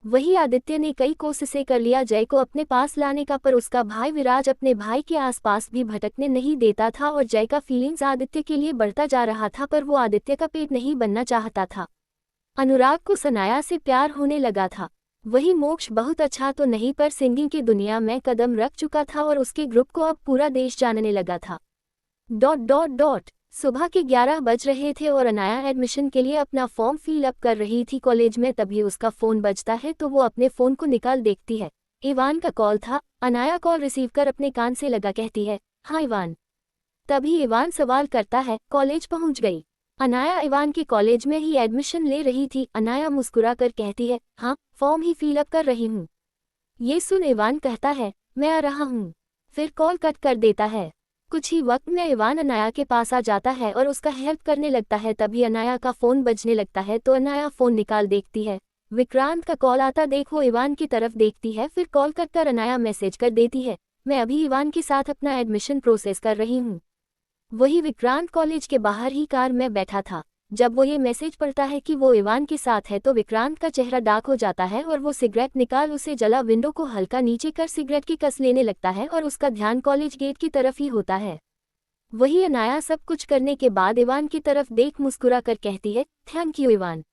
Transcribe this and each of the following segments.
वही आदित्य ने कई कोशिशें कर लिया जय को अपने पास लाने का, पर उसका भाई विराज अपने भाई के आसपास भी भटकने नहीं देता था और जय का फीलिंग्स आदित्य के लिए बढ़ता जा रहा था, पर वो आदित्य का पेट नहीं बनना चाहता था। अनुराग को सनाया से प्यार होने लगा था। वही मोक्ष बहुत अच्छा तो नहीं, पर सिंगिंग की दुनिया में कदम रख चुका था और उसके ग्रुप को अब पूरा देश जानने लगा था। सुबह के 11 बज रहे थे और अनाया एडमिशन के लिए अपना फॉर्म फिल अप कर रही थी कॉलेज में। तभी उसका फ़ोन बजता है तो वो अपने फ़ोन को निकाल देखती है। इवान का कॉल था। अनाया कॉल रिसीव कर अपने कान से लगा कहती है, हाँ इवान। तभी इवान सवाल करता है, कॉलेज पहुंच गई? अनाया इवान के कॉलेज में ही एडमिशन ले रही थी। अनाया मुस्कुरा कर कहती है, हाँ फॉर्म ही फिल अप कर रही हूँ। ये सुन इवान कहता है, मैं आ रहा हूँ, फिर कॉल कट कर देता है। कुछ ही वक्त में इवान अनाया के पास आ जाता है और उसका हेल्प करने लगता है। तभी अनाया का फ़ोन बजने लगता है तो अनाया फ़ोन निकाल देखती है। विक्रांत का कॉल आता देख वो इवान की तरफ देखती है, फिर कॉल कट कर अनाया मैसेज कर देती है, मैं अभी इवान के साथ अपना एडमिशन प्रोसेस कर रही हूँ। वही विक्रांत कॉलेज के बाहर ही कार में बैठा था। जब वो ये मैसेज पढ़ता है कि वो इवान के साथ है तो विक्रांत का चेहरा डार्क हो जाता है और वो सिगरेट निकाल उसे जला विंडो को हल्का नीचे कर सिगरेट की कस लेने लगता है और उसका ध्यान कॉलेज गेट की तरफ ही होता है। वही अनाया सब कुछ करने के बाद इवान की तरफ देख मुस्कुरा कर कहती है, थैंक यू इवान।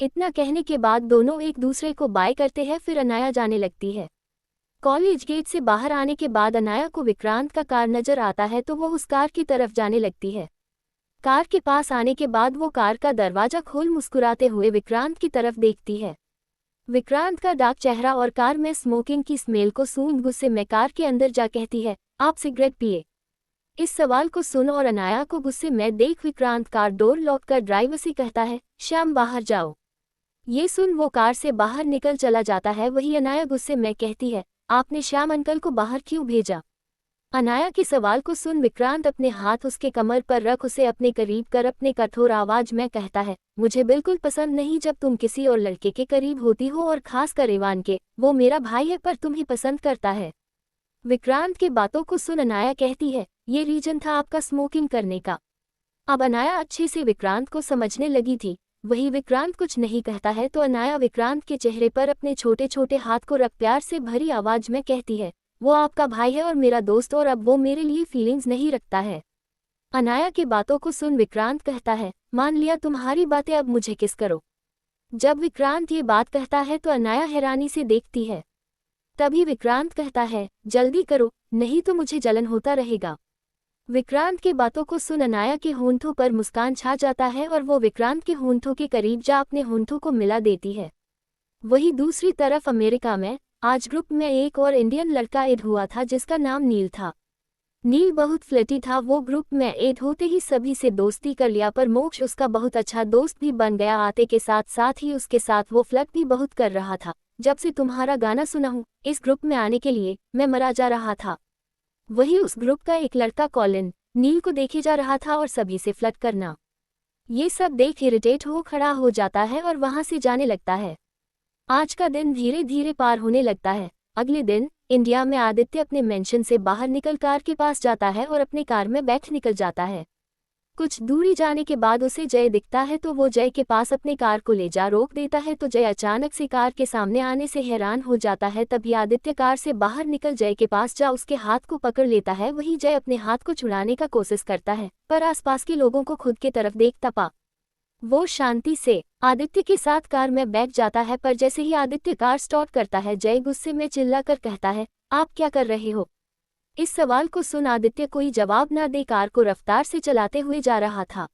इतना कहने के बाद दोनों एक दूसरे को बाय करते हैं, फिर अनाया जाने लगती है। कॉलेज गेट से बाहर आने के बाद अनाया को विक्रांत का कार नजर आता है तो वो उस कार की तरफ जाने लगती है। कार के पास आने के बाद वो कार का दरवाजा खोल मुस्कुराते हुए विक्रांत की तरफ देखती है। विक्रांत का डार्क चेहरा और कार में स्मोकिंग की स्मेल को सूंघ गुस्से में कार के अंदर जा कहती है, आप सिगरेट पिए? इस सवाल को सुन और अनाया को गुस्से में देख विक्रांत कार डोर लॉक कर ड्राइवर से कहता है, श्याम बाहर जाओ। ये सुन वो कार से बाहर निकल चला जाता है। वही अनाया गुस्से में कहती है, आपने श्याम अंकल को बाहर क्यों भेजा? अनाया के सवाल को सुन विक्रांत अपने हाथ उसके कमर पर रख उसे अपने करीब कर अपने कठोर आवाज में कहता है, मुझे बिल्कुल पसंद नहीं जब तुम किसी और लड़के के करीब होती हो, और खास कर इवान के। वो मेरा भाई है पर तुम्हें पसंद करता है। विक्रांत के बातों को सुन अनाया कहती है, ये रीजन था आपका स्मोकिंग करने का? अब अनाया अच्छे से विक्रांत को समझने लगी थी। वही विक्रांत कुछ नहीं कहता है तो अनाया विक्रांत के चेहरे पर अपने छोटे छोटे हाथ को रख प्यार से भरी आवाज में कहती है, वो आपका भाई है और मेरा दोस्त, और अब वो मेरे लिए फीलिंग्स नहीं रखता है। अनाया की बातों को सुन विक्रांत कहता है, मान लिया तुम्हारी बातें, अब मुझे किस करो। जब विक्रांत ये बात कहता है तो अनाया हैरानी से देखती है। तभी विक्रांत कहता है, जल्दी करो नहीं तो मुझे जलन होता रहेगा। विक्रांत की बातों को सुन अनाया के होंठों पर मुस्कान छा जाता है और वो विक्रांत के होंठों के करीब जा अपने होंठों को मिला देती है। वही दूसरी तरफ अमेरिका में आज ग्रुप में एक और इंडियन लड़का ऐड हुआ था जिसका नाम नील था। नील बहुत फ्लर्टी था। वो ग्रुप में ऐड होते ही सभी से दोस्ती कर लिया, पर मोक्ष उसका बहुत अच्छा दोस्त भी बन गया। आते के साथ साथ ही उसके साथ वो फ्लर्ट भी बहुत कर रहा था। जब से तुम्हारा गाना सुना हूँ इस ग्रुप में आने के लिए मैं मरा जा रहा था। वही उस ग्रुप का एक लड़का कॉलिन नील को देखे जा रहा था और सभी से फ्लर्ट करना। ये सब देख इरिटेट हो खड़ा हो जाता है और वहां से जाने लगता है। आज का दिन धीरे धीरे पार होने लगता है। अगले दिन इंडिया में आदित्य अपने मेंशन से बाहर निकल कार के पास जाता है और अपने कार में बैठ निकल जाता है। कुछ दूरी जाने के बाद उसे जय दिखता है तो वो जय के पास अपने कार को ले जा रोक देता है तो जय अचानक से कार के सामने आने से हैरान हो जाता है। तभी आदित्य कार से बाहर निकल जय के पास जा उसके हाथ को पकड़ लेता है। वही जय अपने हाथ को छुड़ाने का कोशिश करता है पर आसपास के लोगों को खुद के तरफ देखता पा वो शांति से आदित्य के साथ कार में बैठ जाता है। पर जैसे ही आदित्य कार स्टार्ट करता है जय गुस्से में चिल्लाकर कहता है, आप क्या कर रहे हो? इस सवाल को सुन आदित्य कोई जवाब न दे कार को रफ्तार से चलाते हुए जा रहा था।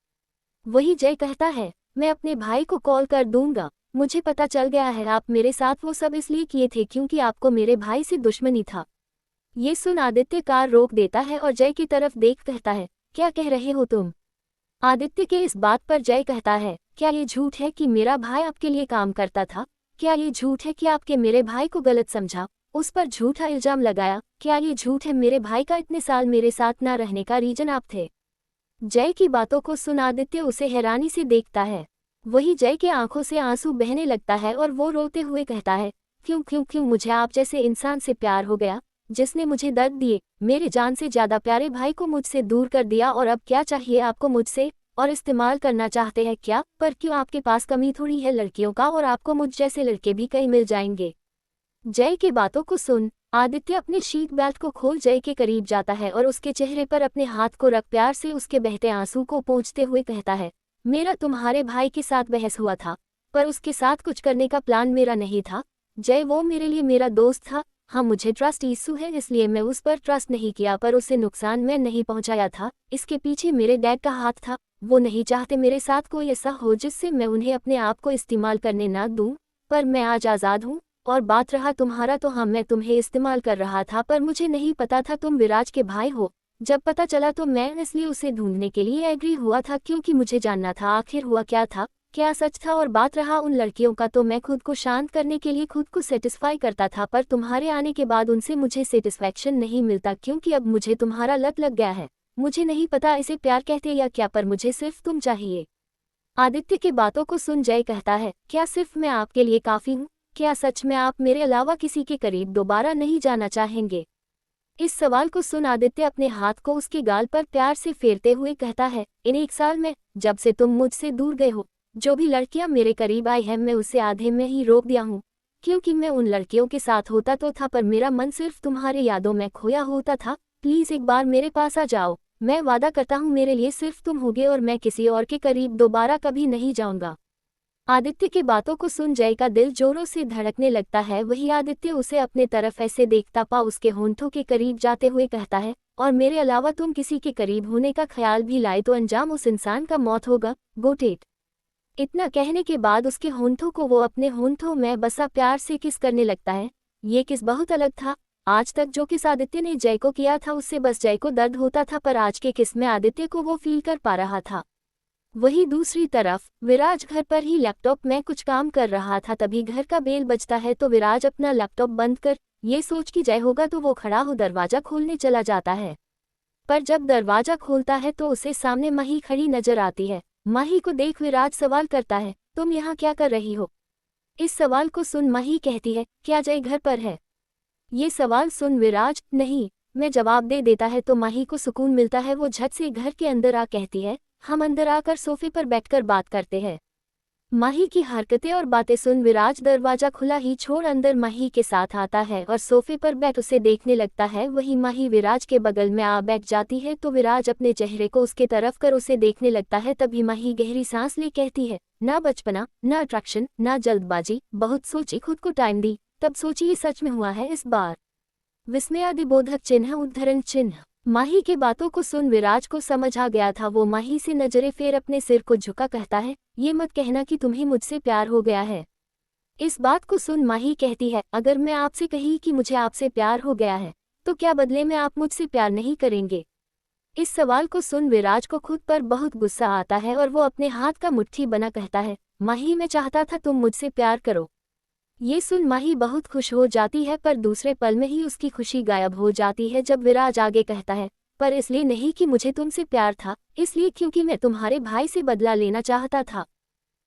वही जय कहता है, मैं अपने भाई को कॉल कर दूंगा। मुझे पता चल गया है आप मेरे साथ वो सब इसलिए किए थे क्योंकि आपको मेरे भाई से दुश्मनी था। ये सुन आदित्य कार रोक देता है और जय की तरफ देख कहता है, क्या कह रहे हो तुम? आदित्य के इस बात पर जय कहता है, क्या ये झूठ है कि मेरा भाई आपके लिए काम करता था? क्या ये झूठ है कि आपके मेरे भाई को गलत समझा, उस पर झूठा इल्जाम लगाया? क्या ये झूठ है मेरे भाई का इतने साल मेरे साथ ना रहने का रीजन आप थे? जय की बातों को सुन आदित्य उसे हैरानी से देखता है। वही जय के आंखों से आंसू बहने लगता है और वो रोते हुए कहता है, क्यों क्यों क्यों मुझे आप जैसे इंसान से प्यार हो गया जिसने मुझे दर्द दिए, मेरे जान से ज्यादा प्यारे भाई को मुझसे दूर कर दिया, और अब क्या चाहिए आपको मुझसे? और इस्तेमाल करना चाहते हैं क्या? पर क्यों, आपके पास कमी थोड़ी है लड़कियों का, और आपको मुझ जैसे लड़के भी कई मिल जाएंगे। जय की बातों को सुन आदित्य अपने सीट बेल्ट को खोल जय के करीब जाता है और उसके चेहरे पर अपने हाथ को रख प्यार से उसके बहते आंसू को पोंछते हुए कहता है, मेरा तुम्हारे भाई के साथ बहस हुआ था, पर उसके साथ कुछ करने का प्लान मेरा नहीं था। जय, वो मेरे लिए मेरा दोस्त था। हाँ, मुझे ट्रस्ट इशू है, इसलिए मैं उस पर ट्रस्ट नहीं किया, पर उसे नुकसान मैं नहीं पहुंचाया था। इसके पीछे मेरे डैड का हाथ था। वो नहीं चाहते मेरे साथ कोई ऐसा हो जिससे मैं उन्हें अपने आप को इस्तेमाल करने ना दूं। पर मैं आज आज़ाद हूँ। और बात रहा तुम्हारा, तो हाँ, मैं तुम्हें इस्तेमाल कर रहा था, पर मुझे नहीं पता था तुम विराज के भाई हो। जब पता चला तो मैं इसलिए उसे ढूंढने के लिए एग्री हुआ था, क्योंकि मुझे जानना था आखिर हुआ क्या था, क्या सच था। और बात रहा उन लड़कियों का, तो मैं खुद को शांत करने के लिए खुद को सेटिस्फाई करता था, पर तुम्हारे आने के बाद उनसे मुझे सेटिस्फैक्शन नहीं मिलता, क्योंकि अब मुझे तुम्हारा लत लग गया है। मुझे नहीं पता इसे प्यार कहते या क्या, पर मुझे सिर्फ तुम चाहिए। आदित्य की बातों को सुन जय कहता है, क्या सिर्फ मैं आपके लिए काफी हूँ? क्या सच में आप मेरे अलावा किसी के करीब दोबारा नहीं जाना चाहेंगे? इस सवाल को सुन आदित्य अपने हाथ को उसके गाल पर प्यार से फेरते हुए कहता है, इन 1 साल में जब से तुम मुझसे दूर गए हो, जो भी लड़कियां मेरे करीब आई हैं, मैं उसे आधे में ही रोक दिया हूँ। क्योंकि मैं उन लड़कियों के साथ होता तो था, पर मेरा मन सिर्फ तुम्हारे यादों में खोया होता था। प्लीज एक बार मेरे पास आ जाओ। मैं वादा करता हूँ मेरे लिए सिर्फ तुम होगे, और मैं किसी और के करीब दोबारा कभी नहीं जाऊंगा। आदित्य की बातों को सुन जय का दिल जोरों से धड़कने लगता है। वही आदित्य उसे अपने तरफ ऐसे देखता पा उसके होंठों के करीब जाते हुए कहता है, और मेरे अलावा तुम किसी के करीब होने का ख्याल भी लाए तो अंजाम उस इंसान का मौत होगा। Got it. इतना कहने के बाद उसके होंठों को वो अपने होंठों में बसा प्यार से किस करने लगता है। ये किस बहुत अलग था। आज तक जो किस आदित्य ने जय को किया था, उससे बस जय को दर्द होता था, पर आज के किस में आदित्य को वो फील कर पा रहा था। वहीं दूसरी तरफ विराज घर पर ही लैपटॉप में कुछ काम कर रहा था। तभी घर का बेल बजता है, तो विराज अपना लैपटॉप बंद कर ये सोच कि जय होगा तो वो खड़ा हो दरवाजा खोलने चला जाता है। पर जब दरवाजा खोलता है तो उसे सामने माही खड़ी नजर आती है। माही को देख विराज सवाल करता है, तुम यहाँ क्या कर रही हो? इस सवाल को सुन माही कहती है, क्या जय घर पर है? ये सवाल सुन विराज नहीं मैं जवाब दे देता है, तो माही को सुकून मिलता है। वो झट से घर के अंदर आ कहती है, हम अंदर आकर सोफे पर बैठकर बात करते हैं। माही की हरकतें और बातें सुन विराज दरवाजा खुला ही छोड़ अंदर माही के साथ आता है और सोफे पर बैठ उसे देखने लगता है। वहीं माही विराज के बगल में आ बैठ जाती है, तो विराज अपने चेहरे को उसके तरफ कर उसे देखने लगता है। तभी माही गहरी सांस ले कहती है, ना बचपना, ना अट्रैक्शन, ना जल्दबाजी, बहुत सोची, खुद को टाइम दी, तब सोची ये सच में हुआ है इस बार। विस्मयादिबोधक चिन्ह, उद्धरण चिन्ह। माही के बातों को सुन विराज को समझ आ गया था। वो माही से नजरें फेर अपने सिर को झुका कहता है, ये मत कहना कि तुम्हें मुझसे प्यार हो गया है। इस बात को सुन माही कहती है, अगर मैं आपसे कही कि मुझे आपसे प्यार हो गया है, तो क्या बदले में आप मुझसे प्यार नहीं करेंगे? इस सवाल को सुन विराज को खुद पर बहुत गुस्सा आता है और वो अपने हाथ का मुट्ठी बना कहता है, माही मैं चाहता था तुम मुझसे प्यार करो। ये सुन माही बहुत खुश हो जाती है, पर दूसरे पल में ही उसकी खुशी गायब हो जाती है जब विराज आगे कहता है, पर इसलिए नहीं कि मुझे तुमसे प्यार था, इसलिए क्योंकि मैं तुम्हारे भाई से बदला लेना चाहता था।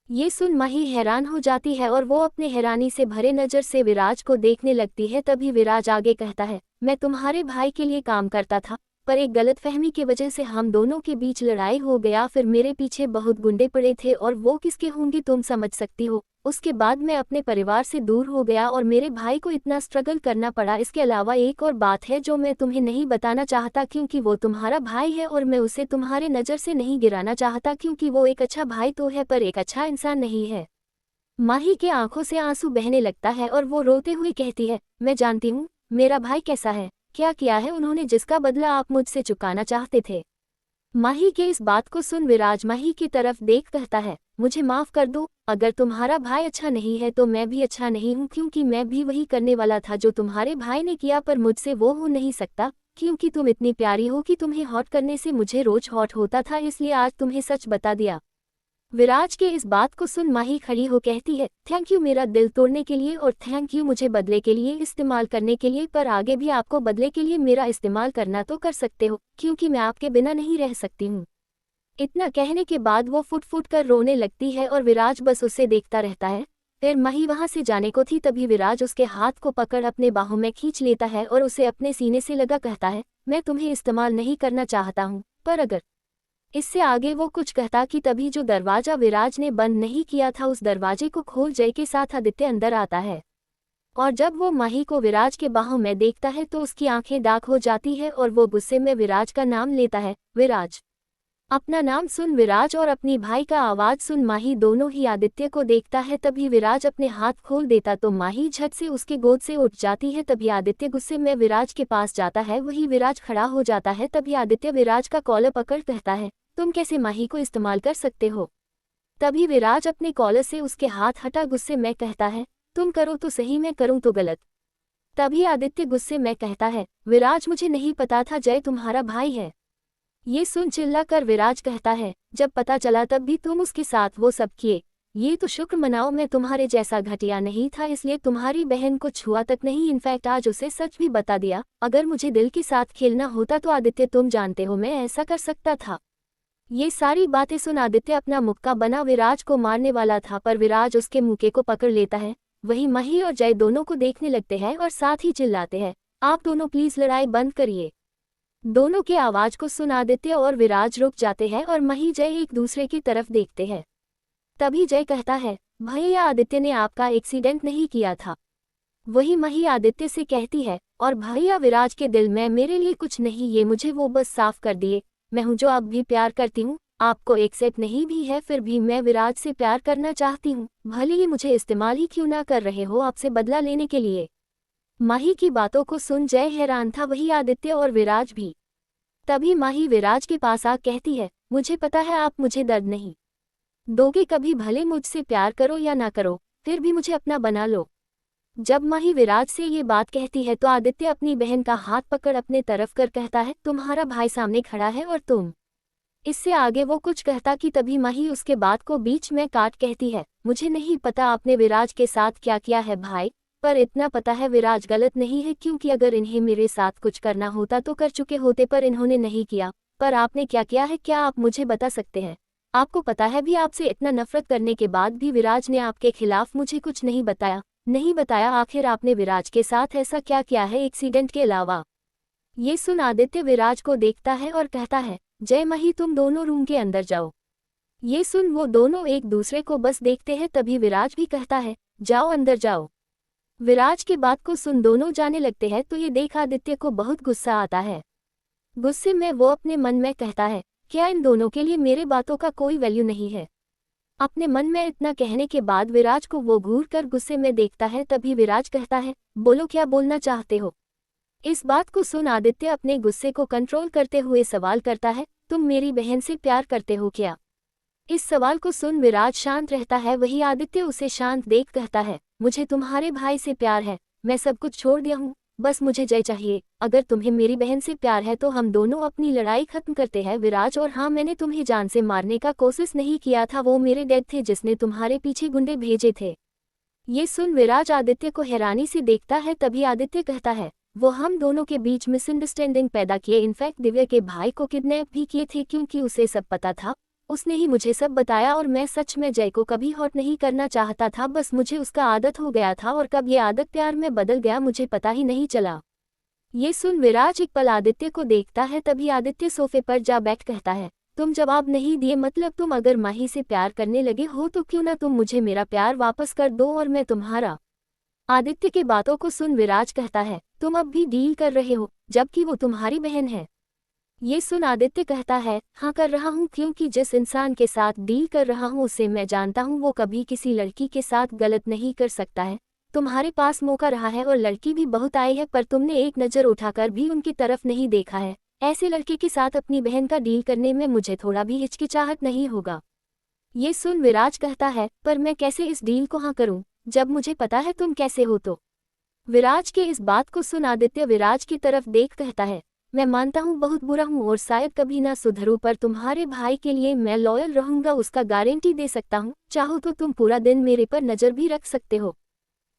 ये सुन माही हैरान हो जाती है और वो अपने हैरानी से भरे नज़र से विराज को देखने लगती है। तभी विराज आगे कहता है, मैं तुम्हारे भाई के लिए काम करता था, पर एक गलतफहमी की वजह से हम दोनों के बीच लड़ाई हो गया। फिर मेरे पीछे बहुत गुंडे पड़े थे और वो किसके होंगे तुम समझ सकती हो। उसके बाद मैं अपने परिवार से दूर हो गया और मेरे भाई को इतना स्ट्रगल करना पड़ा। इसके अलावा एक और बात है जो मैं तुम्हें नहीं बताना चाहता, क्योंकि वो तुम्हारा भाई है और मैं उसे तुम्हारे नज़र से नहीं गिराना चाहता, क्योंकि वो एक अच्छा भाई तो है पर एक अच्छा इंसान नहीं है। माही के आंखों से आंसू बहने लगता है और वो रोते हुए कहती है, मैं जानती हूँ मेरा भाई कैसा है, क्या किया है उन्होंने जिसका बदला आप मुझसे चुकाना चाहते थे। माही के इस बात को सुन विराज माही की तरफ देख कहता है, मुझे माफ कर दो, अगर तुम्हारा भाई अच्छा नहीं है तो मैं भी अच्छा नहीं हूँ, क्योंकि मैं भी वही करने वाला था जो तुम्हारे भाई ने किया, पर मुझसे वो हो नहीं सकता, क्योंकि तुम इतनी प्यारी हो कि तुम्हें हॉट करने से मुझे रोज हॉट होता था, इसलिए आज तुम्हें सच बता दिया। विराज के इस बात को सुन माही खड़ी हो कहती है, थैंक यू मेरा दिल तोड़ने के लिए और थैंक यू मुझे बदले के लिए इस्तेमाल करने के लिए, पर आगे भी आपको बदले के लिए मेरा इस्तेमाल करना तो कर सकते हो, क्योंकि मैं आपके बिना नहीं रह सकती हूँ। इतना कहने के बाद वो फुट फुट कर रोने लगती है और विराज बस उसे देखता रहता है। फिर माही वहां से जाने को थी, तभी विराज उसके हाथ को पकड़ अपने बाहों में खींच लेता है और उसे अपने सीने से लगा कहता है, मैं तुम्हें इस्तेमाल नहीं करना चाहता हूँ, पर अगर इससे आगे वो कुछ कहता कि तभी जो दरवाजा विराज ने बंद नहीं किया था उस दरवाजे को खोल जय के साथ आदित्य अंदर आता है। और जब वो माही को विराज के बाहों में देखता है तो उसकी आंखें दाग हो जाती है और वो गुस्से में विराज का नाम लेता है, विराज। अपना नाम सुन विराज और अपनी भाई का आवाज सुन माही दोनों ही आदित्य को देखता है। तभी विराज अपने हाथ खोल देता तो माही झट से उसके गोद से उठ जाती है। तभी आदित्य गुस्से में विराज के पास जाता है, वही विराज खड़ा हो जाता है। तभी आदित्य विराज का कॉलर पकड़ कहता है, तुम कैसे माही को इस्तेमाल कर सकते हो। तभी विराज अपने कॉलर से उसके हाथ हटा गुस्से में कहता है, तुम करो तो सही, मैं करूं तो गलत। तभी आदित्य गुस्से में कहता है, विराज मुझे नहीं पता था जय तुम्हारा भाई है। ये सुन चिल्ला कर विराज कहता है, जब पता चला तब भी तुम उसके साथ वो सब किए। ये तो शुक्र मनाओ मैं तुम्हारे जैसा घटिया नहीं था, इसलिए तुम्हारी बहन को छुआ तक नहीं, इनफैक्ट आज उसे सच भी बता दिया। अगर मुझे दिल के साथ खेलना होता तो आदित्य तुम जानते हो मैं ऐसा कर सकता था। ये सारी बातें सुन आदित्य अपना मुक्का बना विराज को मारने वाला था, पर विराज उसके मुक्के को पकड़ लेता है। वही माही और जय दोनों को देखने लगते हैं और साथ ही चिल्लाते हैं, आप दोनों प्लीज लड़ाई बंद करिए। दोनों के आवाज को सुन आदित्य और विराज रुक जाते हैं और माही जय एक दूसरे की तरफ देखते हैं। तभी जय कहता है, भैया आदित्य ने आपका एक्सीडेंट नहीं किया था। वही माही आदित्य से कहती है, और भैया विराज के दिल में मेरे लिए कुछ नहीं, ये मुझे वो बस साफ कर दिए। मैं हूँ जो अब भी प्यार करती हूँ, आपको एक्सेप्ट नहीं भी है फिर भी मैं विराज से प्यार करना चाहती हूँ, भले ही मुझे इस्तेमाल ही क्यों ना कर रहे हो आपसे बदला लेने के लिए। माही की बातों को सुन जय हैरान था, वही आदित्य और विराज भी। तभी माही विराज के पास आ कहती है, मुझे पता है आप मुझे दर्द नहीं दोगे कभी, भले मुझसे प्यार करो या ना करो, फिर भी मुझे अपना बना लो। जब माही विराज से ये बात कहती है तो आदित्य अपनी बहन का हाथ पकड़ अपने तरफ कर कहता है, तुम्हारा भाई सामने खड़ा है और तुम। इससे आगे वो कुछ कहता कि तभी माही उसके बात को बीच में काट कहती है, मुझे नहीं पता आपने विराज के साथ क्या किया है भाई, पर इतना पता है विराज गलत नहीं है, क्योंकि अगर इन्हें मेरे साथ कुछ करना होता तो कर चुके होते, पर इन्होंने नहीं किया। पर आपने क्या किया है, क्या आप मुझे बता सकते हैं। आपको पता है भी आपसे इतना नफरत करने के बाद भी विराज ने आपके खिलाफ मुझे कुछ नहीं बताया। आखिर आपने विराज के साथ ऐसा क्या किया है एक्सीडेंट के अलावा। ये सुन आदित्य विराज को देखता है और कहता है, जय माही तुम दोनों रूम के अंदर जाओ। ये सुन वो दोनों एक दूसरे को बस देखते हैं। तभी विराज भी कहता है, जाओ अंदर जाओ। विराज की बात को सुन दोनों जाने लगते हैं तो ये देख आदित्य को बहुत गुस्सा आता है। गुस्से में वो अपने मन में कहता है, क्या इन दोनों के लिए मेरे बातों का कोई वैल्यू नहीं है। अपने मन में इतना कहने के बाद विराज को वो घूर कर गुस्से में देखता है। तभी विराज कहता है, बोलो क्या बोलना चाहते हो। इस बात को सुन आदित्य अपने गुस्से को कंट्रोल करते हुए सवाल करता है, तुम मेरी बहन से प्यार करते हो क्या। इस सवाल को सुन विराज शांत रहता है, वही आदित्य उसे शांत देख कहता है, मुझे तुम्हारे भाई से प्यार है, मैं सब कुछ छोड़ दिया हूँ, बस मुझे जय चाहिए। अगर तुम्हें मेरी बहन से प्यार है तो हम दोनों अपनी लड़ाई खत्म करते हैं विराज। और हाँ, मैंने तुम्हें जान से मारने का कोशिश नहीं किया था, वो मेरे डैड थे जिसने तुम्हारे पीछे गुंडे भेजे थे। ये सुन विराज आदित्य को हैरानी से देखता है। तभी आदित्य कहता है, वो हम दोनों के बीच मिसअंडरस्टैंडिंग पैदा किए, इनफैक्ट दिव्या के भाई को किडनैप भी किए थे, क्योंकि उसे सब पता था, उसने ही मुझे सब बताया। और मैं सच में जय को कभी हर्ट नहीं करना चाहता था, बस मुझे उसका आदत हो गया था, और कब ये आदत प्यार में बदल गया मुझे पता ही नहीं चला। ये सुन विराज एक पल आदित्य को देखता है। तभी आदित्य सोफे पर जा बैठ कहता है, तुम जवाब नहीं दिए, मतलब तुम अगर माही से प्यार करने लगे हो तो क्यों ना तुम मुझे मेरा प्यार वापस कर दो और मैं तुम्हारा। आदित्य की बातों को सुन विराज कहता है, तुम अब भी डील कर रहे हो जबकि वो तुम्हारी बहन है। ये सुन आदित्य कहता है, हाँ कर रहा हूँ, क्योंकि जिस इंसान के साथ डील कर रहा हूँ उसे मैं जानता हूँ, वो कभी किसी लड़की के साथ गलत नहीं कर सकता है। तुम्हारे पास मौका रहा है और लड़की भी बहुत आई है, पर तुमने एक नज़र उठाकर भी उनकी तरफ नहीं देखा है। ऐसे लड़के के साथ अपनी बहन का डील करने में मुझे थोड़ा भी हिचकिचाहट नहीं होगा। ये सुन विराज कहता है, पर मैं कैसे इस डील को हाँ करूँ जब मुझे पता है तुम कैसे हो। तो विराज के इस बात को सुन आदित्य विराज की तरफ देख कहता है, मैं मानता हूँ बहुत बुरा हूँ और शायद कभी ना सुधरूं, पर तुम्हारे भाई के लिए मैं लॉयल रहूंगा, उसका गारंटी दे सकता हूँ। चाहो तो तुम पूरा दिन मेरे पर नजर भी रख सकते हो।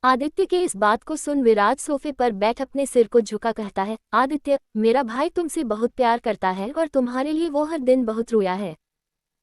आदित्य के इस बात को सुन विराज सोफे पर बैठ अपने सिर को झुका कहता है, आदित्य मेरा भाई तुमसे बहुत प्यार करता है और तुम्हारे लिए वो हर दिन बहुत रोया है।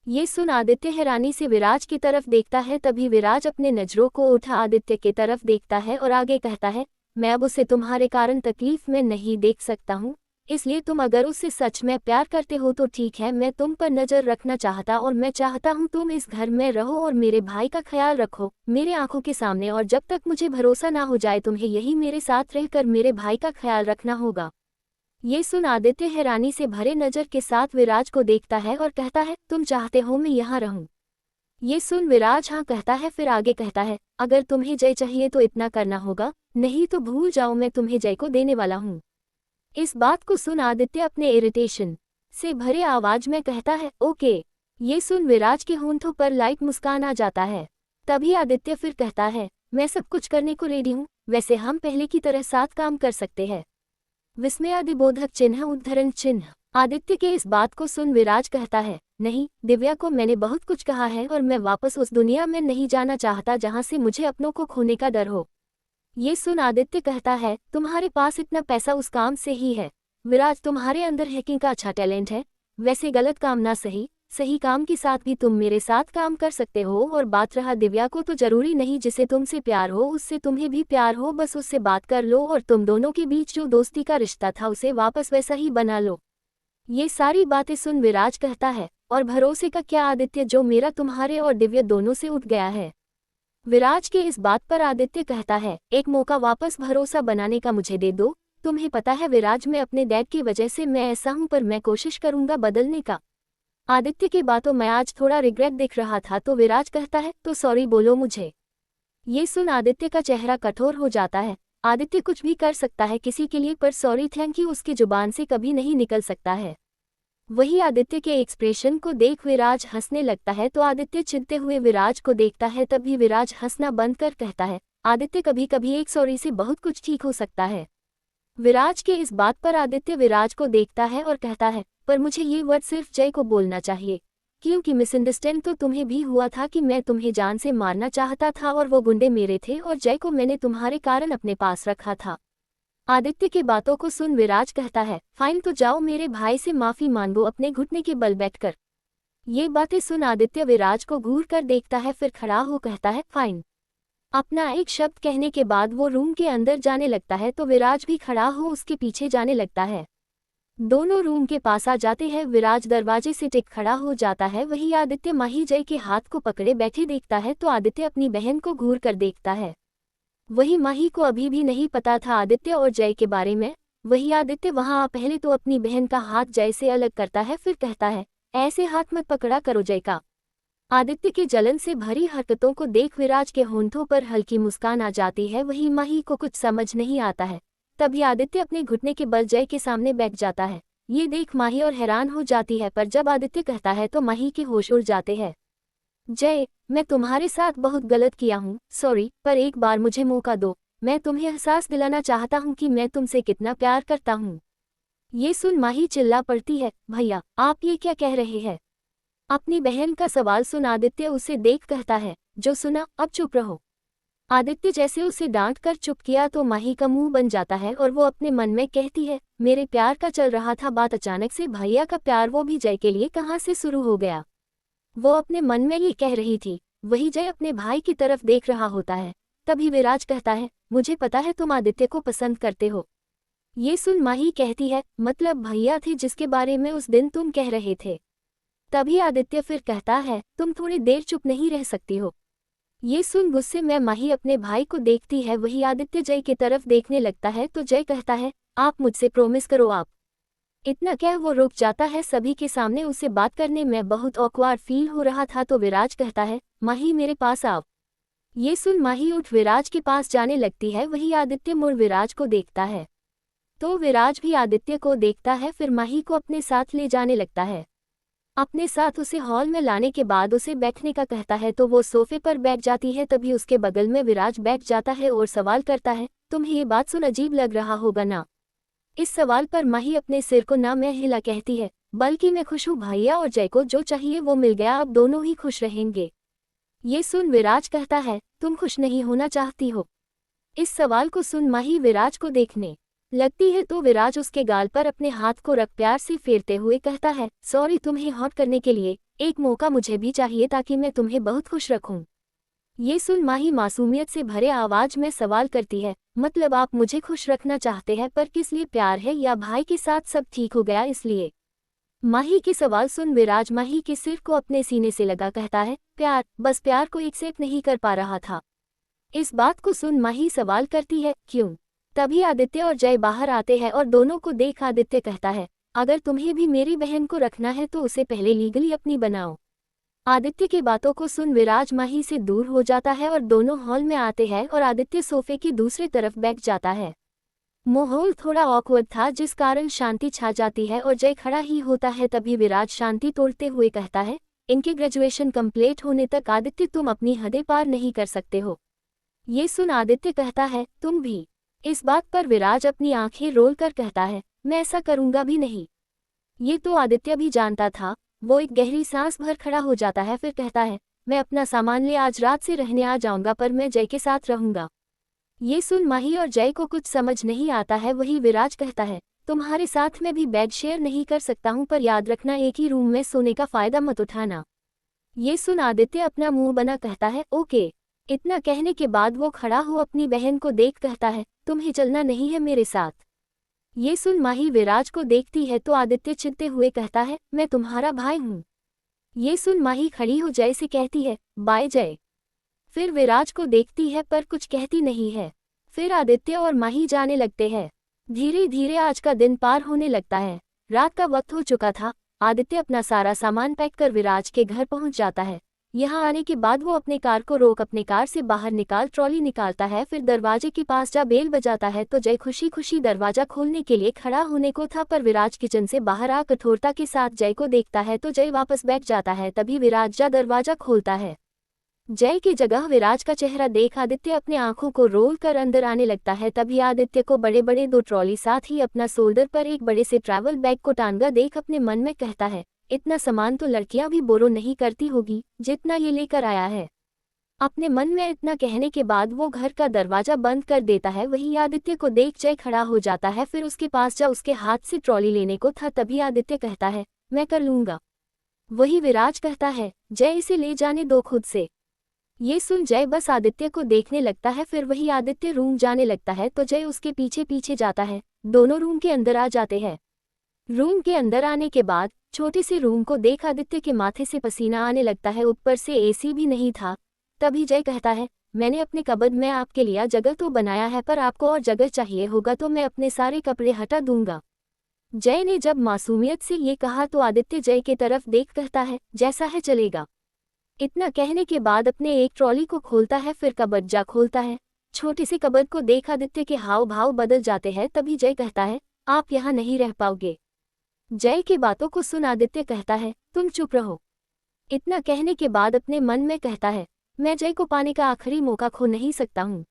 ये सुन आदित्य हैरानी से विराज की तरफ देखता है। तभी विराज अपने नजरों को उठा आदित्य की तरफ देखता है और आगे कहता है, मैं अब उसे तुम्हारे कारण तकलीफ में नहीं देख सकता हूँ, इसलिए तुम अगर उससे सच में प्यार करते हो तो ठीक है, मैं तुम पर नजर रखना चाहता और मैं चाहता हूँ तुम इस घर में रहो और मेरे भाई का ख्याल रखो मेरे आंखों के सामने, और जब तक मुझे भरोसा ना हो जाए तुम्हें यही मेरे साथ रहकर मेरे भाई का ख्याल रखना होगा। ये सुन आदित्य हैरानी से भरे नजर के साथ विराज को देखता है और कहता है, तुम चाहते हो मैं यहाँ रहूं? ये सुन विराज हाँ कहता है, फिर आगे कहता है, अगर तुम्हें जय चाहिए तो इतना करना होगा, नहीं तो भूल जाओ मैं तुम्हें जय को देने वाला हूँ। इस बात को सुन आदित्य अपने इरिटेशन से भरे आवाज में कहता है, ओके। ये सुन विराज के होंठों पर लाइट मुस्कान आ जाता है। तभी आदित्य फिर कहता है, मैं सब कुछ करने को रेडी हूँ, वैसे हम पहले की तरह साथ काम कर सकते हैं। विस्मयादिबोधक चिन्ह उद्धरण चिन्ह। आदित्य के इस बात को सुन विराज कहता है, नहीं दिव्या को मैंने बहुत कुछ कहा है और मैं वापस उस दुनिया में नहीं जाना चाहता जहाँ से मुझे अपनों को खोने का डर हो। ये सुन आदित्य कहता है, तुम्हारे पास इतना पैसा उस काम से ही है। विराज तुम्हारे अंदर हैकिंग का अच्छा टैलेंट है, वैसे गलत काम ना सही, सही काम के साथ भी तुम मेरे साथ काम कर सकते हो। और बात रहा दिव्या को, तो जरूरी नहीं जिसे तुमसे प्यार हो उससे तुम्हें भी प्यार हो, बस उससे बात कर लो और तुम दोनों के बीच जो दोस्ती का रिश्ता था उसे वापस वैसा ही बना लो। ये सारी बातें सुन विराज कहता है, और भरोसे का क्या आदित्य, जो मेरा तुम्हारे और दिव्या दोनों से उठ गया है। विराज के इस बात पर आदित्य कहता है, एक मौका वापस भरोसा बनाने का मुझे दे दो। तुम्हें पता है विराज, मैं अपने डैड की वजह से मैं ऐसा हूं, पर मैं कोशिश करूंगा बदलने का। आदित्य की बातों में आज थोड़ा रिग्रेट दिख रहा था, तो विराज कहता है, तो सॉरी बोलो मुझे। ये सुन आदित्य का चेहरा कठोर हो जाता है। आदित्य कुछ भी कर सकता है किसी के लिए, पर सॉरी थैंक यू उसकी जुबान से कभी नहीं निकल सकता है। वही आदित्य के एक्सप्रेशन को देख विराज हंसने लगता है, तो आदित्य चिढ़ते हुए विराज को देखता है। तभी विराज हंसना बंद कर कहता है, आदित्य कभी कभी एक सॉरी से बहुत कुछ ठीक हो सकता है। विराज के इस बात पर आदित्य विराज को देखता है और कहता है, पर मुझे ये वर्ड सिर्फ जय को बोलना चाहिए, क्योंकि मिसअंडरस्टैंड तो तुम्हें भी हुआ था कि मैं तुम्हें जान से मारना चाहता था और वो गुंडे मेरे थे और जय को मैंने तुम्हारे कारण अपने पास रखा था। आदित्य की बातों को सुन विराज कहता है, फाइन तो जाओ मेरे भाई से माफी मांगो अपने घुटने के बल बैठकर। ये बातें सुन आदित्य विराज को घूर कर देखता है, फिर खड़ा हो कहता है, फाइन। अपना एक शब्द कहने के बाद वो रूम के अंदर जाने लगता है, तो विराज भी खड़ा हो उसके पीछे जाने लगता है। दोनों रूम के पास आ जाते हैं। विराज दरवाजे से टिक खड़ा हो जाता है। वही आदित्य माही जय के हाथ को पकड़े बैठे देखता है, तो आदित्य अपनी बहन को घूर कर देखता है। वही माही को अभी भी नहीं पता था आदित्य और जय के बारे में। वही आदित्य वहां पहले तो अपनी बहन का हाथ जय से अलग करता है, फिर कहता है, ऐसे हाथ मत पकड़ा करो जय का। आदित्य की जलन से भरी हरकतों को देख विराज के होंठों पर हल्की मुस्कान आ जाती है। वही माही को कुछ समझ नहीं आता है। तभी आदित्य अपने घुटने के बल जय के सामने बैठ जाता है। ये देख माही और हैरान हो जाती है, पर जब आदित्य कहता है तो माही के होश उड़ जाते हैं। जय, मैं तुम्हारे साथ बहुत गलत किया हूँ, सॉरी, पर एक बार मुझे मौका दो। मैं तुम्हें एहसास दिलाना चाहता हूँ कि मैं तुमसे कितना प्यार करता हूँ। ये सुन माही चिल्ला पड़ती है, भैया आप ये क्या कह रहे हैं? अपनी बहन का सवाल सुन आदित्य उसे देख कहता है, जो सुना अब चुप रहो। आदित्य जैसे उसे डांट कर चुप किया तो माही का मुंह बन जाता है और वो अपने मन में कहती है, मेरे प्यार का चल रहा था बात, अचानक से भैया का प्यार वो भी जय के लिए कहाँ से शुरू हो गया। वो अपने मन में ये कह रही थी। वही जय अपने भाई की तरफ देख रहा होता है। तभी विराज कहता है, मुझे पता है तुम आदित्य को पसंद करते हो। ये सुन माही कहती है, मतलब भैया थे जिसके बारे में उस दिन तुम कह रहे थे। तभी आदित्य फिर कहता है, तुम थोड़ी देर चुप नहीं रह सकती हो। ये सुन गुस्से में माही अपने भाई को देखती है। वही आदित्य जय की तरफ देखने लगता है, तो जय कहता है, आप मुझसे प्रॉमिस करो आप। इतना क्या वो रुक जाता है, सभी के सामने उसे बात करने में बहुत ऑकवर्ड फील हो रहा था। तो विराज कहता है, माही मेरे पास आओ। ये सुन माही उठ विराज के पास जाने लगती है। वही आदित्य मुड़ विराज को देखता है, तो विराज भी आदित्य को देखता है, फिर माही को अपने साथ ले जाने लगता है। अपने साथ उसे हॉल में लाने के बाद उसे बैठने का कहता है, तो वो सोफे पर बैठ जाती है। तभी उसके बगल में विराज बैठ जाता है और सवाल करता है, तुम्हें ये बात सुन अजीब लग रहा होगा ना? इस सवाल पर माही अपने सिर को ना मैं हिला कहती है, बल्कि मैं खुश हूँ, भैया और जय को जो चाहिए वो मिल गया, अब दोनों ही खुश रहेंगे। ये सुन विराज कहता है, तुम खुश नहीं होना चाहती हो? इस सवाल को सुन माही विराज को देखने लगती है, तो विराज उसके गाल पर अपने हाथ को रख प्यार से फेरते हुए कहता है, सॉरी तुम्हें हॉट करने के लिए, एक मौका मुझे भी चाहिए ताकि मैं तुम्हें बहुत खुश रखूं। ये सुन माही मासूमियत से भरे आवाज में सवाल करती है, मतलब आप मुझे खुश रखना चाहते हैं, पर किस लिए? प्यार है या भाई के साथ सब ठीक हो गया इसलिए? माही के सवाल सुन विराज माही के सिर को अपने सीने से लगा कहता है, प्यार, बस प्यार को एक्सेप्ट नहीं कर पा रहा था। इस बात को सुन माही सवाल करती है, क्यों? तभी आदित्य और जय बाहर आते हैं और दोनों को देख आदित्य कहता है, अगर तुम्हें भी मेरी बहन को रखना है तो उसे पहले लीगली अपनी बनाओ। आदित्य की बातों को सुन विराज माही से दूर हो जाता है और दोनों हॉल में आते हैं और आदित्य सोफे की दूसरी तरफ बैठ जाता है। माहौल थोड़ा ऑकवर्ड था जिस कारण शांति छा जाती है और जय खड़ा ही होता है। तभी विराज शांति तोड़ते हुए कहता है, इनके ग्रेजुएशन कंप्लीट होने तक आदित्य तुम अपनी हदें पार नहीं कर सकते हो। ये सुन आदित्य कहता है, तुम भी? इस बात पर विराज अपनी आंखें रोल कर कहता है, मैं ऐसा करूंगा भी नहीं। ये तो आदित्य भी जानता था। वो एक गहरी सांस भर खड़ा हो जाता है, फिर कहता है, मैं अपना सामान ले आज रात से रहने आ जाऊंगा, पर मैं जय के साथ रहूंगा। ये सुन माही और जय को कुछ समझ नहीं आता है। वही विराज कहता है, तुम्हारे साथ मैं भी बेड शेयर नहीं कर सकता हूं, पर याद रखना एक ही रूम में सोने का फायदा मत उठाना। ये सुन आदित्य अपना मुंह बना कहता है, ओके। इतना कहने के बाद वो खड़ा हो अपनी बहन को देख कहता है, तुम्हें चलना नहीं है मेरे साथ? ये सुन माही विराज को देखती है तो आदित्य चिढ़ते हुए कहता है, मैं तुम्हारा भाई हूँ। ये सुन माही खड़ी हो जय से कहती है, बाय जय। फिर विराज को देखती है पर कुछ कहती नहीं है। फिर आदित्य और माही जाने लगते हैं। धीरे धीरे आज का दिन पार होने लगता है। रात का वक्त हो चुका था। आदित्य अपना सारा सामान पैक कर विराज के घर पहुंच जाता है। यहाँ आने के बाद वो अपने कार को रोक अपने कार से बाहर निकाल ट्रॉली निकालता है। फिर दरवाजे के पास जा बेल बजाता है तो जय खुशी खुशी दरवाजा खोलने के लिए खड़ा होने को था, पर विराज किचन से बाहर आ कठोरता के साथ जय को देखता है तो जय वापस बैठ जाता है। तभी विराज जा दरवाजा खोलता है। जय की जगह विराज का चेहरा देख आदित्य अपने आंखों को रोल कर अंदर आने लगता है। तभी आदित्य को बड़े बड़े 2 ट्रॉली साथ ही अपना शोल्डर पर एक बड़े से ट्रैवल बैग को टांगा देख अपने मन में कहता है, इतना सामान तो लड़कियां भी बोरो नहीं करती होगी जितना ये लेकर आया है। अपने मन में इतना कहने के बाद वो घर का दरवाजा बंद कर देता है। वही आदित्य को देख जय खड़ा हो जाता है। फिर उसके पास जा उसके हाथ से ट्रॉली लेने को था। तभी आदित्य कहता है, मैं कर लूंगा। वही विराज कहता है, जय इसे ले जाने दो खुद से। ये सुन जय बस आदित्य को देखने लगता है। फिर वही आदित्य रूम जाने लगता है तो जय उसके पीछे पीछे जाता है। दोनों रूम के अंदर आ जाते हैं। रूम के अंदर आने के बाद छोटे से रूम को देख आदित्य के माथे से पसीना आने लगता है। ऊपर से एसी भी नहीं था। तभी जय कहता है, मैंने अपने कबर्ड में आपके लिए जगह तो बनाया है, पर आपको और जगह चाहिए होगा तो मैं अपने सारे कपड़े हटा दूंगा। जय ने जब मासूमियत से ये कहा तो आदित्य जय के तरफ देख कहता है, जैसा है चलेगा। इतना कहने के बाद अपने एक ट्रॉली को खोलता है। फिर कबर्ड जा खोलता है। छोटे से कबर्ड को देख आदित्य के हाव भाव बदल जाते हैं। तभी जय कहता है, आप यहाँ नहीं रह पाओगे। जय की बातों को सुन आदित्य कहता है, तुम चुप रहो। इतना कहने के बाद अपने मन में कहता है, मैं जय को पाने का आखिरी मौका खो नहीं सकता हूँ।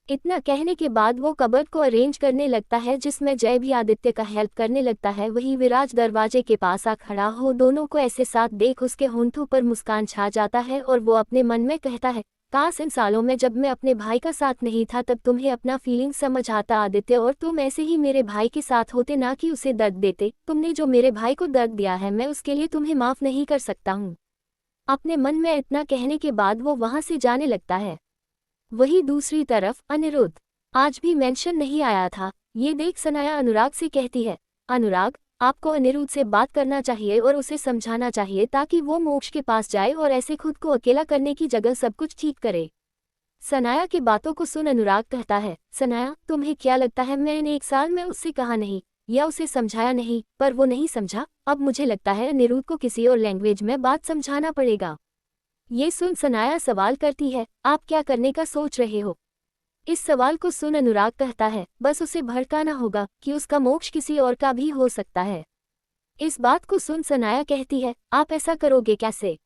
इतना कहने के बाद वो कबर्ड को अरेंज करने लगता है जिसमें जय भी आदित्य का हेल्प करने लगता है। वही विराज दरवाजे के पास आ खड़ा हो दोनों को ऐसे साथ देख उसके होंठों पर मुस्कान छा जाता है और वो अपने मन में कहता है, काश इन सालों में जब मैं अपने भाई का साथ नहीं था तब तुम्हें अपना फीलिंग समझ आता आदित्य, और तुम ऐसे ही मेरे भाई के साथ होते, ना कि उसे दर्द देते। तुमने जो मेरे भाई को दर्द दिया है मैं उसके लिए तुम्हें माफ नहीं कर सकता हूँ। अपने मन में इतना कहने के बाद वो वहां से जाने लगता है। वही दूसरी तरफ अनिरुद्ध आज भी मेंशन नहीं आया था। ये देख सनाया अनुराग से कहती है, अनुराग, आपको अनिरुद्ध से बात करना चाहिए और उसे समझाना चाहिए ताकि वो मोक्ष के पास जाए और ऐसे खुद को अकेला करने की जगह सब कुछ ठीक करे। सनाया की बातों को सुन अनुराग कहता है, सनाया, तुम्हें क्या लगता है मैंने 1 साल में उससे कहा नहीं या उसे समझाया नहीं, पर वो नहीं समझा। अब मुझे लगता है अनिरुद्ध को किसी और लैंग्वेज में बात समझाना पड़ेगा। ये सुन सनाया सवाल करती है, आप क्या करने का सोच रहे हो? इस सवाल को सुन अनुराग कहता है, बस उसे भड़काना होगा कि उसका मोक्ष किसी और का भी हो सकता है। इस बात को सुन सनाया कहती है, आप ऐसा करोगे कैसे?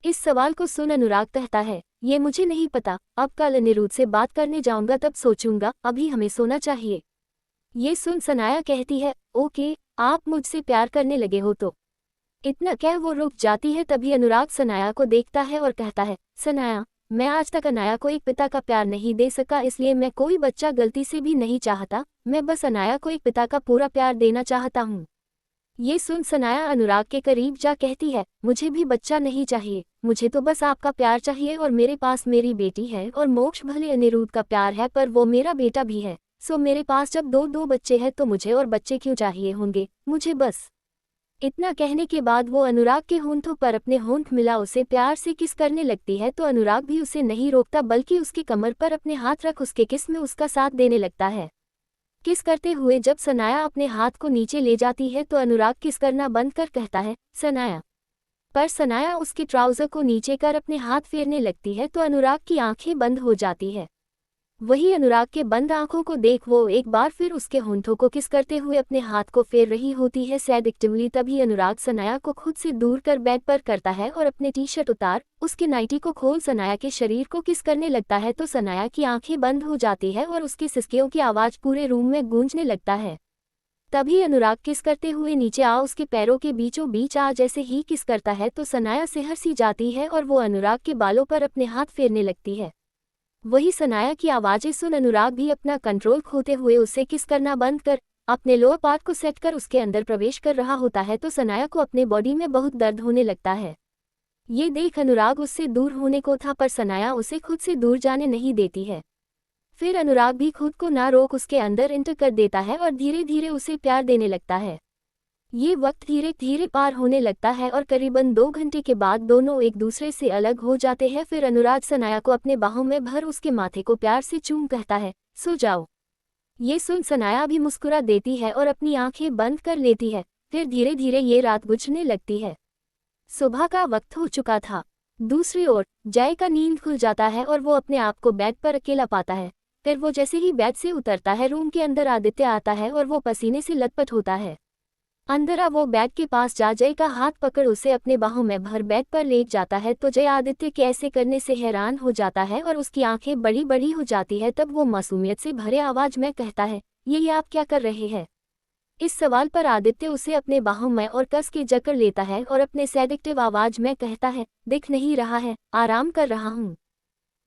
इस सवाल को सुन अनुराग कहता है, ये मुझे नहीं पता, अब कल अनिरुद्ध से बात करने जाऊंगा तब सोचूंगा, अभी हमें सोना चाहिए। ये सुन सनाया कहती है, ओके, आप मुझसे प्यार करने लगे हो तो। इतना कह वो रुक जाती है। तभी अनुराग सनाया को देखता है और कहता है, सनाया, मैं आज तक अनाया को एक पिता का प्यार नहीं दे सका, इसलिए मैं कोई बच्चा गलती से भी नहीं चाहता। मैं बस अनाया को एक पिता का पूरा प्यार देना चाहता हूँ। ये सुन सनाया अनुराग के करीब जा कहती है, मुझे भी बच्चा नहीं चाहिए, मुझे तो बस आपका प्यार चाहिए और मेरे पास मेरी बेटी है और मोक्ष भले अनिरुद्ध का प्यार है पर वो मेरा बेटा भी है, सो मेरे पास जब दो दो बच्चे हैं तो मुझे और बच्चे क्यों चाहिए होंगे, मुझे बस। इतना कहने के बाद वो अनुराग के होंठों पर अपने होंठ मिला उसे प्यार से किस करने लगती है तो अनुराग भी उसे नहीं रोकता बल्कि उसकी कमर पर अपने हाथ रख उसके किस में उसका साथ देने लगता है। किस करते हुए जब सनाया अपने हाथ को नीचे ले जाती है तो अनुराग किस करना बंद कर कहता है, सनाया। पर सनाया उसके ट्राउजर को नीचे कर अपने हाथ फेरने लगती है तो अनुराग की आंखें बंद हो जाती है। वही अनुराग के बंद आंखों को देख वो एक बार फिर उसके होंठों को किस करते हुए अपने हाथ को फेर रही होती है सेडिक्टिवली। तभी अनुराग सनाया को खुद से दूर कर बेड पर करता है और अपने टी शर्ट उतार उसके नाइटी को खोल सनाया के शरीर को किस करने लगता है तो सनाया की आंखें बंद हो जाती है और उसकी सिसकियों की आवाज पूरे रूम में गूंजने लगता है। तभी अनुराग किस करते हुए नीचे आ उसके पैरों के बीचों बीच आ जैसे ही किस करता है तो सनाया सिहर सी जाती है और वो अनुराग के बालों पर अपने हाथ फेरने लगती है। वही सनाया की आवाज़ें सुन अनुराग भी अपना कंट्रोल खोते हुए उसे किस करना बंद कर अपने लोअर पार्ट को सेट कर उसके अंदर प्रवेश कर रहा होता है तो सनाया को अपने बॉडी में बहुत दर्द होने लगता है। ये देख अनुराग उससे दूर होने को था पर सनाया उसे खुद से दूर जाने नहीं देती है। फिर अनुराग भी खुद को ना रोक उसके अंदर इंटर कर देता है और धीरे धीरे उसे प्यार देने लगता है। ये वक्त धीरे धीरे पार होने लगता है और करीबन 2 घंटे के बाद दोनों एक दूसरे से अलग हो जाते हैं। फिर अनुराग सनाया को अपने बाहों में भर उसके माथे को प्यार से चूम कहता है, सो जाओ। ये सुन सनाया भी मुस्कुरा देती है और अपनी आंखें बंद कर लेती है। फिर धीरे धीरे ये रात गुजरने लगती है। सुबह का वक्त हो चुका था। दूसरी ओर जय का नींद खुल जाता है और वो अपने आप को बेड पर अकेला पाता है। फिर वो जैसे ही बेड से उतरता है रूम के अंदर आदित्य आता है और वो पसीने से लथपथ होता है। अंदर वो बेड के पास जा जय का हाथ पकड़ उसे अपने बाहों में भर बेड पर लेट जाता है तो जय आदित्य के ऐसे करने से हैरान हो जाता है और उसकी आंखें बड़ी बड़ी हो जाती है। तब वो मासूमियत से भरे आवाज में कहता है, ये आप क्या कर रहे हैं। इस सवाल पर आदित्य उसे अपने बाहों में और कस के जकड़ लेता है और अपने सेडिक्टिव आवाज में कहता है, दिख नहीं रहा है, आराम कर रहा हूँ।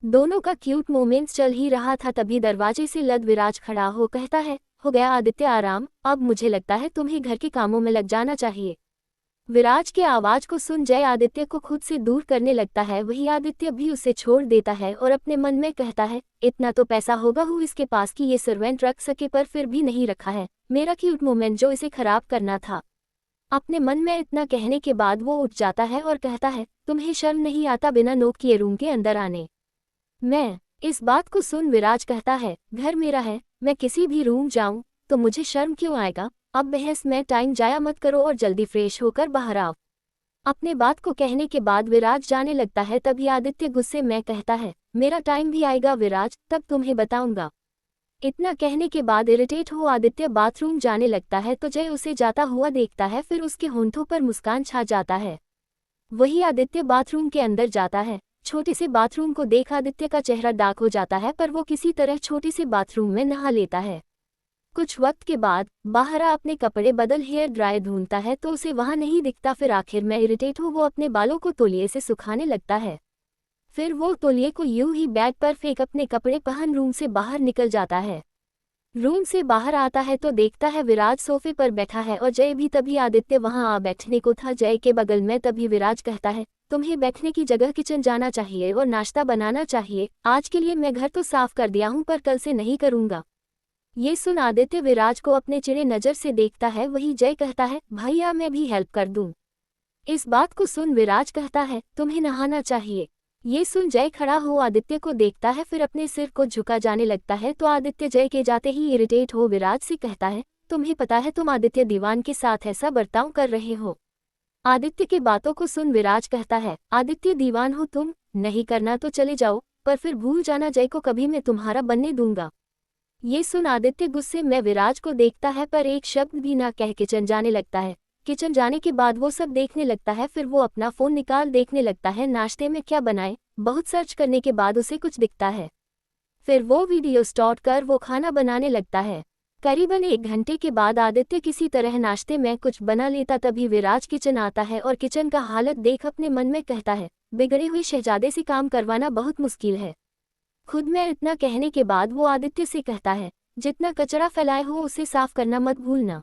दोनों का क्यूट मोमेंट्स चल ही रहा था तभी दरवाजे से लद विराज खड़ा हो कहता है, हो गया आदित्य आराम, अब मुझे लगता है तुम्हें घर के कामों में लग जाना चाहिए। विराज के आवाज को सुन जय आदित्य को खुद से दूर करने लगता है। वही आदित्य भी उसे छोड़ देता है और अपने मन में कहता है, इतना तो पैसा होगा हूँ इसके पास कि ये सर्वेंट रख सके पर फिर भी नहीं रखा है, मेरा क्यूट मोमेंट जो इसे खराब करना था। अपने मन में इतना कहने के बाद वो उठ जाता है और कहता है, तुम्हें शर्म नहीं आता बिना नोक किए रूम के अंदर आने। मैं इस बात को सुन विराज कहता है, घर मेरा है, मैं किसी भी रूम जाऊं तो मुझे शर्म क्यों आएगा। अब बहस में टाइम जाया मत करो और जल्दी फ्रेश होकर बाहर आओ। अपने बात को कहने के बाद विराज जाने लगता है तभी आदित्य गुस्से में कहता है, मेरा टाइम भी आएगा विराज, तब तुम्हें बताऊंगा। इतना कहने के बाद इरिटेट हो आदित्य बाथरूम जाने लगता है तो जय उसे जाता हुआ देखता है। फिर उसके होंठों पर मुस्कान छा जाता है। वही आदित्य बाथरूम के अंदर जाता है। छोटे से बाथरूम को देख आदित्य का चेहरा डार्क हो जाता है पर वो किसी तरह छोटे से बाथरूम में नहा लेता है। कुछ वक्त के बाद बाहर अपने कपड़े बदल हेयर ड्रायर ढूंढता है तो उसे वहां नहीं दिखता। फिर आखिर में इरिटेट हो वो अपने बालों को तौलिए से सुखाने लगता है। फिर वो तौलिए को यूं ही बेड पर फेंक अपने कपड़े पहन रूम से बाहर निकल जाता है। रूम से बाहर आता है तो देखता है विराज सोफे पर बैठा है और जय भी। तभी आदित्य वहां आ बैठने को था जय के बगल में। तभी विराज कहता है, तुम्हें बैठने की जगह किचन जाना चाहिए और नाश्ता बनाना चाहिए। आज के लिए मैं घर तो साफ कर दिया हूं पर कल से नहीं करूंगा। ये सुन आदित्य विराज को अपने चिड़े नज़र से देखता है। वही जय कहता है, भैया मैं भी हेल्प कर दूं। इस बात को सुन विराज कहता है, तुम्हें नहाना चाहिए। ये सुन जय खड़ा हो आदित्य को देखता है फिर अपने सिर को झुका जाने लगता है तो आदित्य जय के जाते ही इरिटेट हो विराज से कहता है, तुम्हें पता है तुम आदित्य दीवान के साथ ऐसा बर्ताव कर रहे हो। आदित्य की बातों को सुन विराज कहता है, आदित्य दीवान हो तुम, नहीं करना तो चले जाओ पर फिर भूल जाना जय को कभी मैं तुम्हारा बनने दूंगा। ये सुन आदित्य गुस्से में विराज को देखता है पर एक शब्द भी ना कह किचन जाने लगता है। किचन जाने के बाद वो सब देखने लगता है। फिर वो अपना फ़ोन निकाल देखने लगता है नाश्ते में क्या बनाए। बहुत सर्च करने के बाद उसे कुछ दिखता है। फिर वो वीडियो स्टार्ट कर वो खाना बनाने लगता है। करीबन 1 घंटे के बाद आदित्य किसी तरह नाश्ते में कुछ बना लेता। तभी विराज किचन आता है और किचन का हालत देख अपने मन में कहता है, बिगड़े हुए शहजादे से काम करवाना बहुत मुश्किल है। खुद में इतना कहने के बाद वो आदित्य से कहता है, जितना कचरा फैलाए हो उसे साफ करना मत भूलना।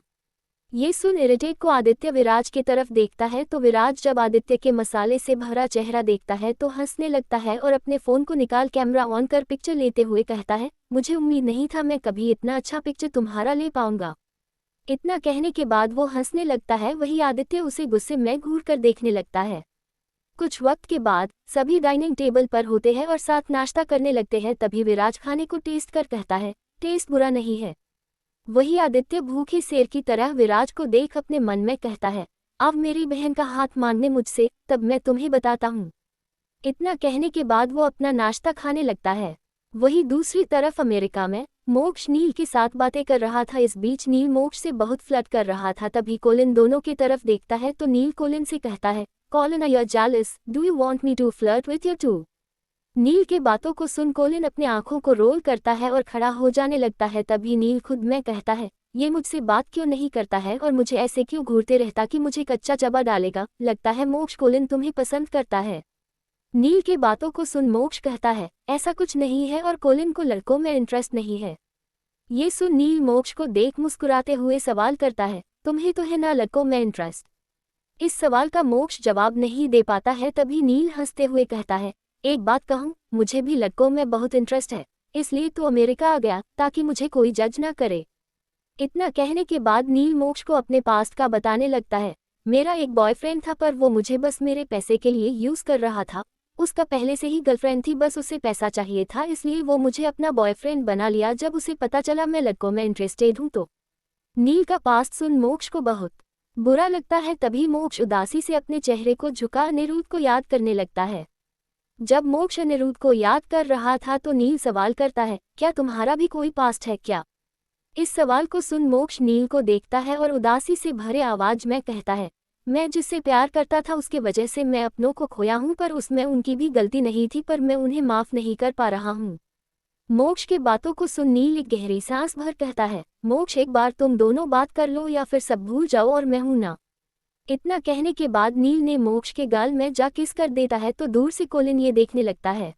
ये सुन इरिटेट को आदित्य विराज की तरफ देखता है तो विराज जब आदित्य के मसाले से भरा चेहरा देखता है तो हंसने लगता है और अपने फ़ोन को निकाल कैमरा ऑन कर पिक्चर लेते हुए कहता है, मुझे उम्मीद नहीं था मैं कभी इतना अच्छा पिक्चर तुम्हारा ले पाऊंगा। इतना कहने के बाद वो हंसने लगता है, वही आदित्य उसे गुस्से में घूर कर देखने लगता है। कुछ वक्त के बाद सभी डाइनिंग टेबल पर होते हैं और साथ नाश्ता करने लगते हैं। तभी विराज खाने को टेस्ट कर कहता है, टेस्ट बुरा नहीं है। वही आदित्य भूखी शेर की तरह विराज को देख अपने मन में कहता है, अब मेरी बहन का हाथ मांगने मुझसे, तब मैं तुम्हें बताता हूँ। इतना कहने के बाद वो अपना नाश्ता खाने लगता है। वही दूसरी तरफ अमेरिका में मोक्ष नील के साथ बातें कर रहा था। इस बीच नील मोक्ष से बहुत फ्लर्ट कर रहा था। तभी कोलिन दोनों की तरफ देखता है तो नील कोलिन से कहता है, Colin are you jealous, do you want me to flirt with you too. Neil के बातों को सुन कोलिन अपने आंखों को रोल करता है और खड़ा हो जाने लगता है। तभी नील खुद में कहता है, ये मुझसे बात क्यों नहीं करता है और मुझे ऐसे क्यों घूरते रहता कि मुझे कच्चा चबा डालेगा। लगता है मोक्ष कोलिन तुम्हें पसंद करता है। नील के बातों को सुन मोक्ष कहता है, ऐसा कुछ नहीं है और कोलिन को लड़कों में इंटरेस्ट नहीं है। ये सुन नील मोक्ष को देख मुस्कुराते हुए सवाल करता है, तुम्हें तो है ना लड़कों में इंटरेस्ट। इस सवाल का मोक्ष जवाब नहीं दे पाता है। तभी नील हंसते हुए कहता है, एक बात कहूँ, मुझे भी लड़कों में बहुत इंटरेस्ट है, इसलिए तो अमेरिका आ गया ताकि मुझे कोई जज ना करे। इतना कहने के बाद नील मोक्ष को अपने पास्ट का बताने लगता है, मेरा एक बॉयफ्रेंड था पर वो मुझे बस मेरे पैसे के लिए यूज़ कर रहा था। उसका पहले से ही गर्लफ्रेंड थी, बस उसे पैसा चाहिए था इसलिए वो मुझे अपना बॉयफ्रेंड बना लिया। जब उसे पता चला मैं लड़कों में इंटरेस्टेड हूँ तो नील का पास्ट सुन मोक्ष को बहुत बुरा लगता है। तभी मोक्ष उदासी से अपने चेहरे को झुका अनिरुद्ध को याद करने लगता है। जब मोक्ष अनिरुद्ध को याद कर रहा था तो नील सवाल करता है, क्या तुम्हारा भी कोई पास्ट है क्या। इस सवाल को सुन मोक्ष नील को देखता है और उदासी से भरे आवाज में कहता है, मैं जिससे प्यार करता था उसके वजह से मैं अपनों को खोया हूँ, पर उसमें उनकी भी गलती नहीं थी, पर मैं उन्हें माफ नहीं कर पा रहा हूँ। मोक्ष के बातों को सुन नील एक गहरी सांस भर कहता है, मोक्ष एक बार तुम दोनों बात कर लो या फिर सब भूल जाओ और मैं हूं ना। इतना कहने के बाद नील ने मोक्ष के गाल में जा किस कर देता है तो दूर से कोलिन ये देखने लगता है।